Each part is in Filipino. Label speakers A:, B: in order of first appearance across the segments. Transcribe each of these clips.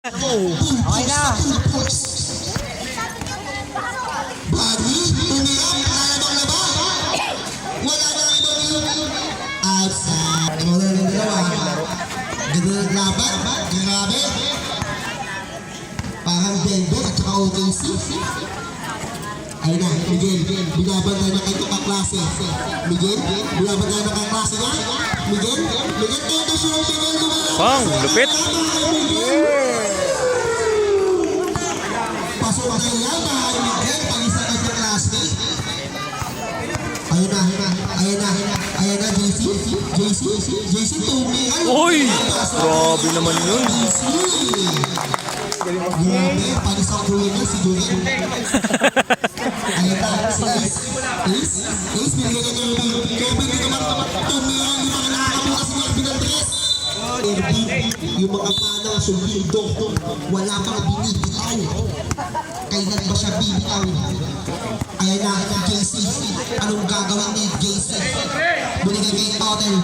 A: Okay na.
B: Bagi, tumira, nalabang na ba? Wala na ibang outside. Wala na dalawa. Ganda ng laban. Grabe. Parang Denver at saka OKC. Ayun na, Miguel. Binabantay na kayo kaklase. Miguel, binabantay na kaklase na. Miguel, tayo siya ang Miguel.
C: Bang, lupit.
B: Pasok na yan, Miguel. Pag-isa ka sa klase. Ayun na, JC, tumi.
C: Uy! Grabe naman yun.
B: Grabe, pag-isang kulo na si Julian. Ayun na, si Ace, binigay ka Kevin, hindi naman tumira, hindi mga nakakabukas niya, binandres. Yung mga panang sumildo, wala pang binibitaw. Kailan ba siya bibitaw? Ayan na, JC. Anong gagawin ni JC? Binigay kay Otel,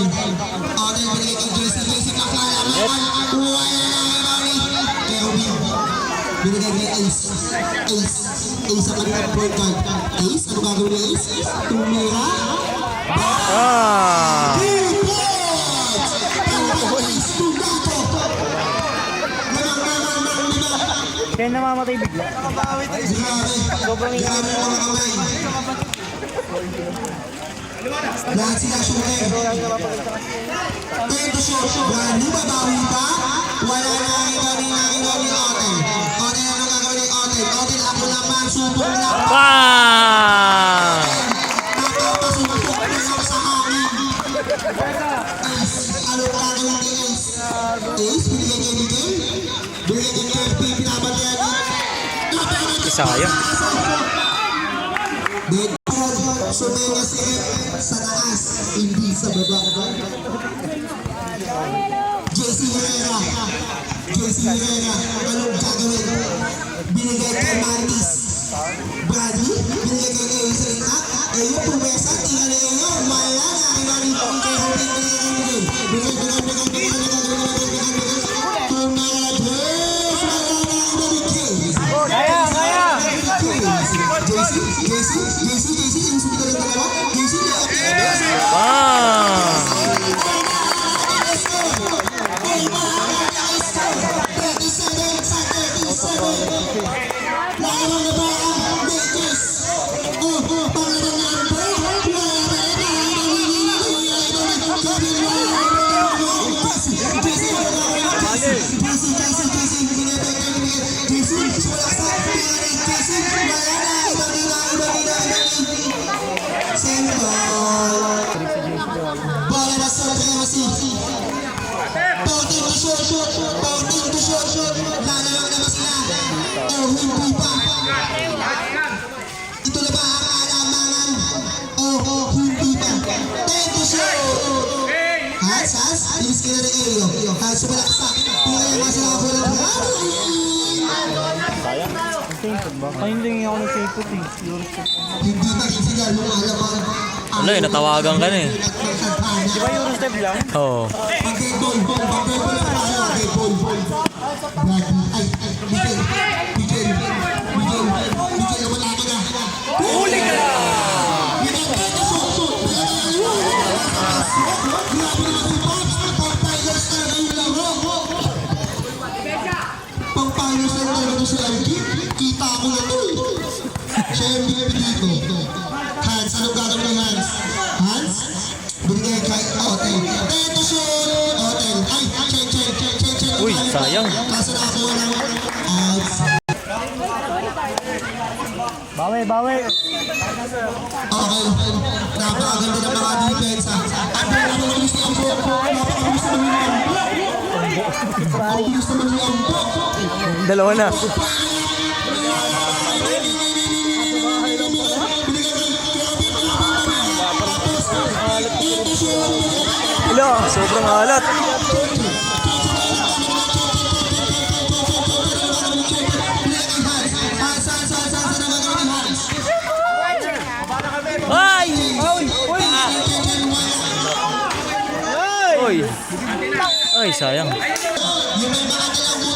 B: binigay kay JC kakala naman. Wala na Erwin. Binigay kay Ace sa kanilang point guard. Ace, anong gagawin ni Ace? Tumira.
A: Kaya namamatay bigla. Sobrang
B: Grabe mga kamay. Lahat sila shooter. Tento shot. Brand new, babawi pa. Wala na nakikita ni Otel. Otel, ano gagawin ni Otel? Otel, ako naman, subok lang.
C: Bang!
B: Nakapasubok na lang sa akin. Ace, ano gagawin ni Ace? Ace, binigay kay Miguel. Binigay kay Kirby, pinabantayan niya.
C: Sayang.
B: Sumenya si Rep sa taas, hindi sa baba. JC Herrera, anong gagawin? Binigay kay Mantis. Bradley, binigay kay Eusena. Eyo, pumesa, tingnan na Eyo. Wala na, kay Hoping, binigay kay Pauting to shot. Lalawag naman sila. Hindi pa. Ito na ba ang alamangan? Hindi pa. 10 to shot. Hans. Ilis ka na ng Elio. Hans, sumalaksak. Tingnan naman sila ako ng
A: hindi ako nag-safety.
B: Hindi ba sila lumalaban?
C: Ano eh, natawagan ka na eh.
A: Di ba yung step lang?
C: Oo.
B: Pag-ball lang tayo. Pag-ball. Miguel, wala ka na.
C: Huli ka!
B: Pang-finals na talaga si Alki. Kita ko na to eh. Siya yung MVP dito. Hans, anong gagawin ng Hans? Binigay kay Otel. Ito shoot! Otel. Ay, check.
C: Uy, sayang.
B: Kaso na ako ng outside.
A: Bawi.
B: Okay. Napakaganda ng mga defense. Ang bilis ng Ambo. Ang bilis naman ni Ambo.
C: Dalawa na. Ilo, sobrang alat. Ay, sayang.
B: Yung may mga dalawang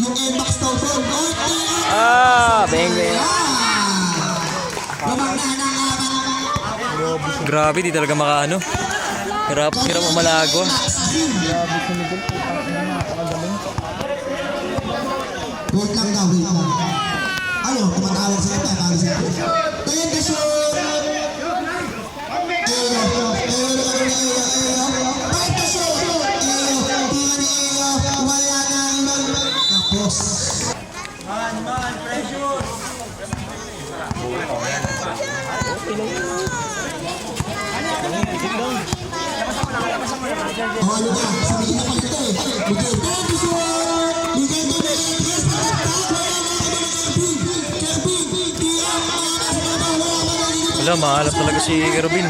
B: Yung N-Max daw po.
C: Beng. Grabe, di talaga makaano. Hirap umalago.
A: Grabe si Miguel. Napakagaling.
B: Wait lang daw, wait lang. Ayaw, tumatawag sila tayo. Tawag sila. Tayo ka shoot! Wala na ibang tapos. Ano ba? Sabihin na pala ito eh. Miguel, tayo ka shoot! Miguel,
C: Wala, mahalap talaga si Robin.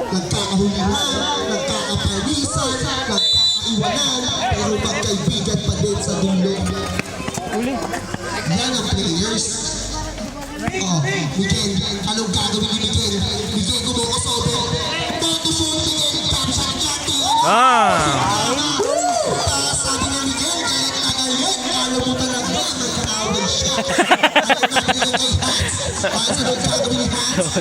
B: Nagkakahulihan, nagkakapalisan, nagkakaiwanan, pero magkaibigan pa din sa dulo. Yan ang players. Oh, Miguel, anong gagawin ni Miguel? Miguel, kumukosobo. Tato shooting, tapos siya nagkati. Sabi ni Miguel, galit na galit. Alam mo talaga, nagkaaway siya. Hans, anong gagawin ni Hans?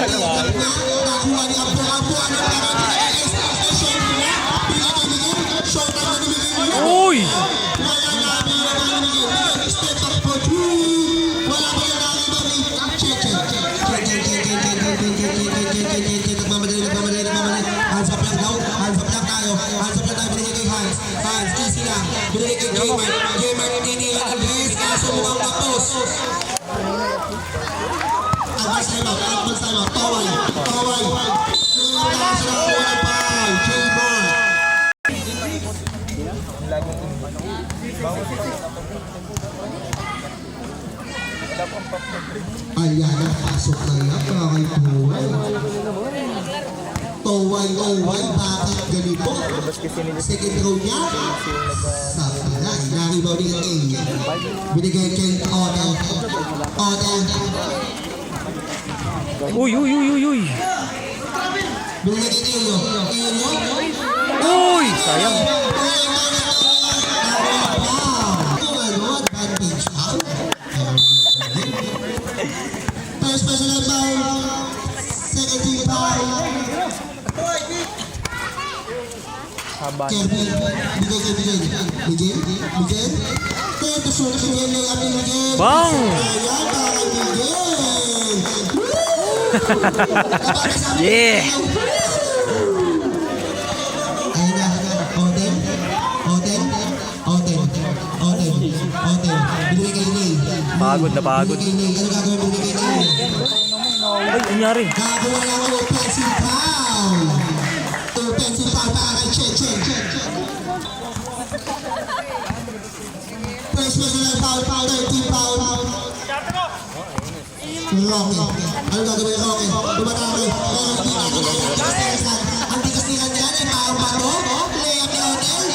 B: Nakuha ni Apo, anong gagawin ni Hans? Shot na, pinagay Miguel, shot na ni Miguel.
C: Uy!
B: Wala namin na Miguel, step up for two. Wala ba yung Hands up lang daw. Hands up lang tayo. Hands up lang tayo. Binigay kay Hans. Hans, easy lang. Binigay kay Gamer. Gamer, tinila ang best. Kaso mukhang tapos. Advance time out. Advance time out. Taway. Taway. Gamer. Ayan ang pasok na yan. Kaya Taway. Taway, bakit ganito? Second row niya. Sa pinay. Naribaw din ang A. Binigay kay Odell. Odell.
C: Uy!
B: Binigay kay Elio.
C: Uy! Sayang.
B: Advantage. First personal foul. Second team foul. Kervin, bigay kay Miguel. Miguel. Kaya ito shoot si Miguel ng ating Miguel.
C: Bang!
B: Ayan, kay Miguel.
C: Yeah!
B: Ayan na. Odell. Binigay kay Ney.
C: Pagod na pagod.
B: Binigay kay Ney. Ano gagawin binigay kay Ney?
C: Ay, anyari?
B: Gagawa lang ang offensive foul. Offensive foul para kay Chechen. First personal foul, 13 foul. Rocky. Ano gagawin Rocky? Tumatake. Pero hindi natin ang tigas ni Kanyan ay maang bato. Layup ni Odell.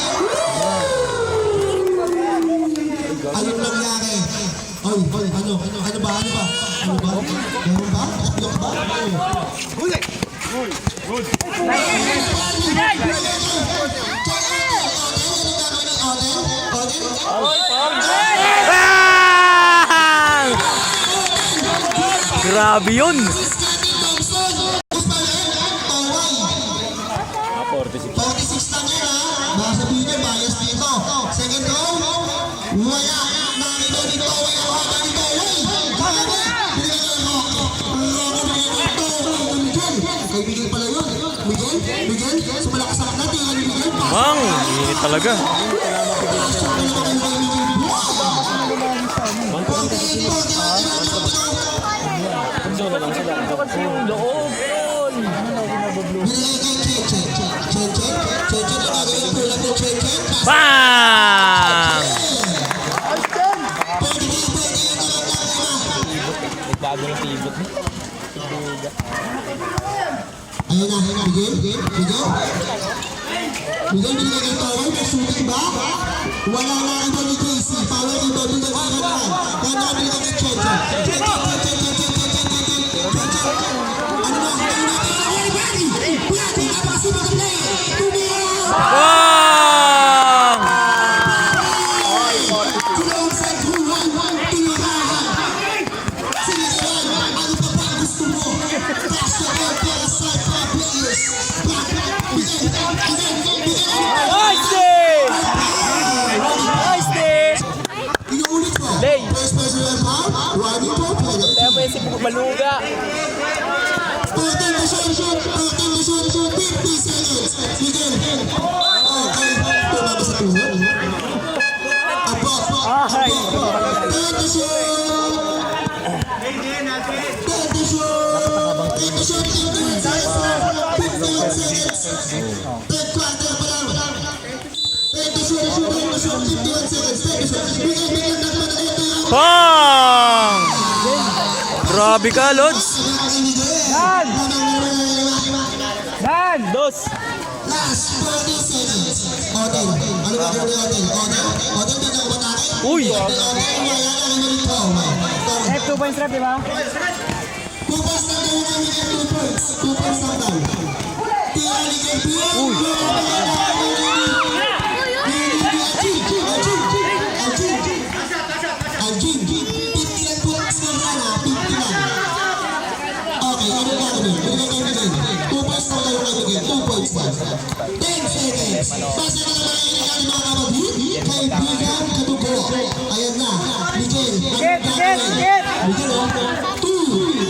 B: Anong nangyari? Oy, ano ba? Meron ba? Block ba?
C: Grabe yun!
B: 46 lang yun ha. Baka sabihin niya, bias dito. Second row, wala. Nakita ni Taway ang haba ni Taway. Grabe! Binigay ng Rocky. Miguel. Kay Miguel pala yun. Miguel, sa malakas ang natin. Miguel, pass.
C: Bang! Init talaga. Bang!
B: Ayun na, Miguel. Miguel, binigay ng power, may shooting ba? Wala na ang iba ni JC. Power iba, binigay ng naman. Kaya na binigay ng Checho. Checho. Ano na? Pwede, napakasip ang play.
C: Wow! Nice day! Nice day!
B: Inuulit ko.
C: Lay.
B: First person and half, running for player.
C: Kaya mo yung si Baluga.
B: 14 to shoot, 50 seconds. Miguel. Okay, tumama sa tuhod. Apo. 10 to shoot. 51 seconds. Third quarter pa lang. 10 to shoot, 51 seconds. Miguel, nakapanayin.
C: Bang! Grabe ka, Lods.
A: Dan! Dos!
B: Last 40 seconds. Oden. Ano ba gawin ni Oden? Oden, hindi ako matake.
C: Uy!
A: Rep, 2 points rep, di ba?
B: 2 points lang daw na Miguel, 2 points. 2 points lang daw. Tira ni Miguel. Uy! Aljin. 50 lang points lang sana. 50 lang. Okay, ano ba kami? Binigay kay Miguel. 2 points lang daw kay Miguel. 2 points lang. 10 seconds. Basta ka naman yung mga kapatid. Kaibigan katubo. Ayan na. Miguel.
A: Get!
B: Miguel, 2,